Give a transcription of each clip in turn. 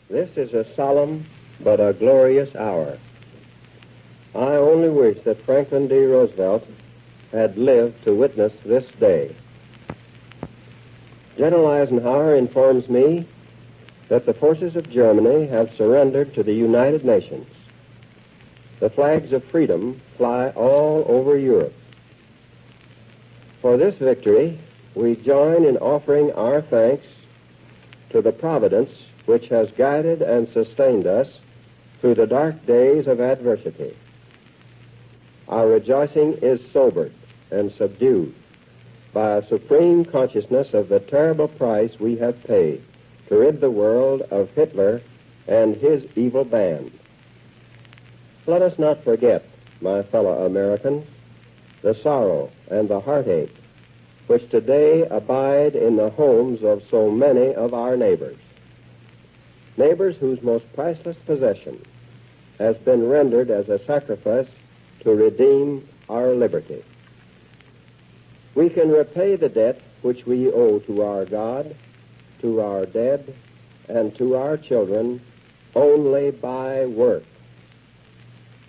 This is a solemn but a glorious hour. I only wish that Franklin D. Roosevelt had lived to witness this day. General Eisenhower informs me that the forces of Germany have surrendered to the United Nations. The flags of freedom fly all over Europe. For this victory, we join in offering our thanks to the Providence which has guided and sustained us through the dark days of adversity. Our rejoicing is sobered and subdued by a supreme consciousness of the terrible price we have paid to rid the world of Hitler and his evil band. Let us not forget, my fellow Americans, the sorrow and the heartache which today abide in the homes of so many of our neighbors. Neighbors whose most priceless possession has been rendered as a sacrifice to redeem our liberty. We can repay the debt which we owe to our God, to our dead, and to our children only by work,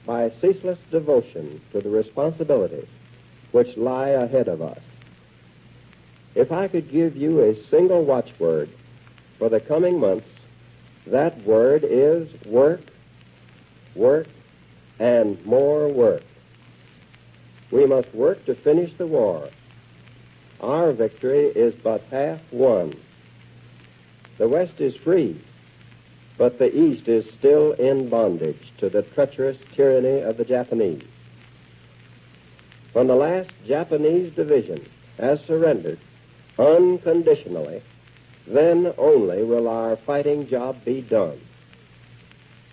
by ceaseless devotion to the responsibilities which lie ahead of us. If I could give you a single watchword for the coming months, that word is work, work, and more work. We must work to finish the war. Our victory is but half won. The West is free, but the East is still in bondage to the treacherous tyranny of the Japanese. When the last Japanese division has surrendered unconditionally, then only will our fighting job be done.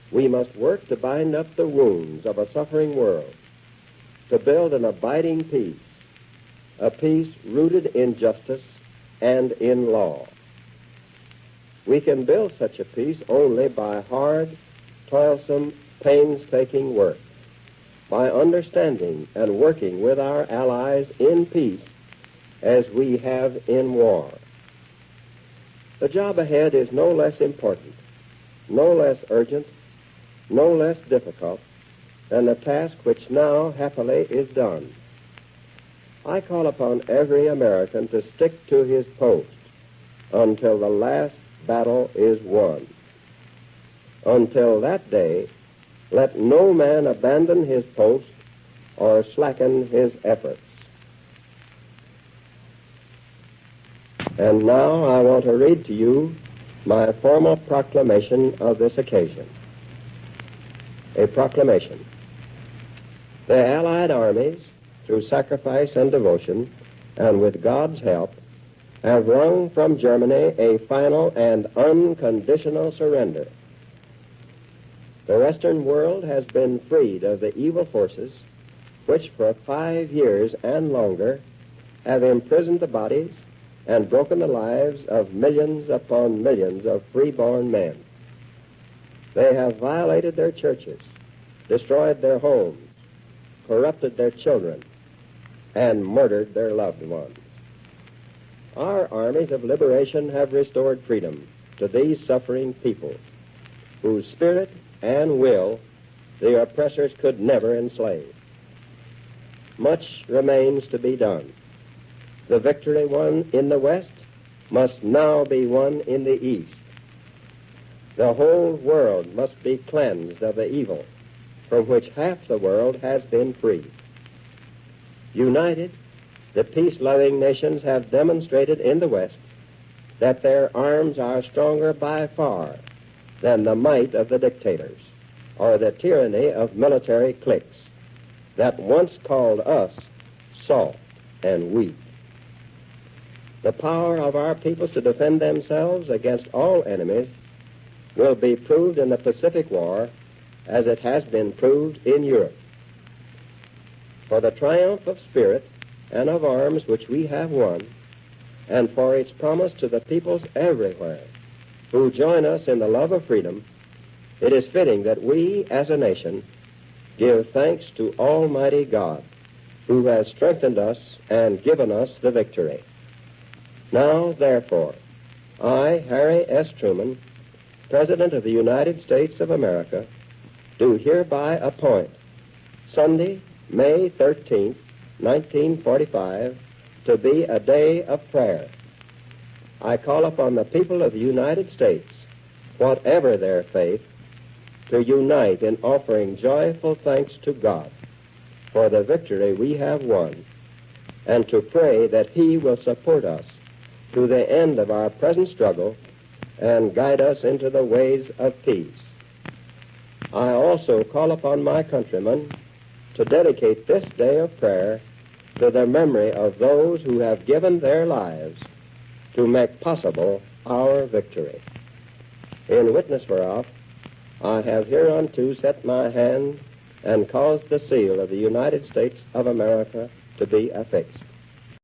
We must work to bind up the wounds of a suffering world, to build an abiding peace, a peace rooted in justice and in law. We can build such a peace only by hard, toilsome, painstaking work, by understanding and working with our allies in peace as we have in war. The job ahead is no less important, no less urgent, no less difficult than the task which now happily is done. I call upon every American to stick to his post until the last battle is won. Until that day, let no man abandon his post or slacken his efforts. And now I want to read to you my formal proclamation of this occasion. A proclamation. The Allied armies, through sacrifice and devotion, and with God's help, have wrung from Germany a final and unconditional surrender. The Western world has been freed of the evil forces which for 5 years and longer have imprisoned the bodies and broken the lives of millions upon millions of freeborn men. They have violated their churches, destroyed their homes, corrupted their children, and murdered their loved ones. Our armies of liberation have restored freedom to these suffering people, whose spirit and will the oppressors could never enslave. Much remains to be done. The victory won in the West must now be won in the East. The whole world must be cleansed of the evil from which half the world has been freed. United, the peace-loving nations have demonstrated in the West that their arms are stronger by far than the might of the dictators or the tyranny of military cliques that once called us soft and weak. The power of our peoples to defend themselves against all enemies will be proved in the Pacific War as it has been proved in Europe. For the triumph of spirit and of arms which we have won, and for its promise to the peoples everywhere who join us in the love of freedom, it is fitting that we, as a nation, give thanks to Almighty God, who has strengthened us and given us the victory. Now, therefore, I, Harry S. Truman, President of the United States of America, do hereby appoint Sunday, May 13th, 1945, to be a day of prayer. I call upon the people of the United States, whatever their faith, to unite in offering joyful thanks to God for the victory we have won, and to pray that He will support us to the end of our present struggle and guide us into the ways of peace. I also call upon my countrymen to dedicate this day of prayer to the memory of those who have given their lives to make possible our victory. In witness whereof, I have hereunto set my hand and caused the seal of the United States of America to be affixed.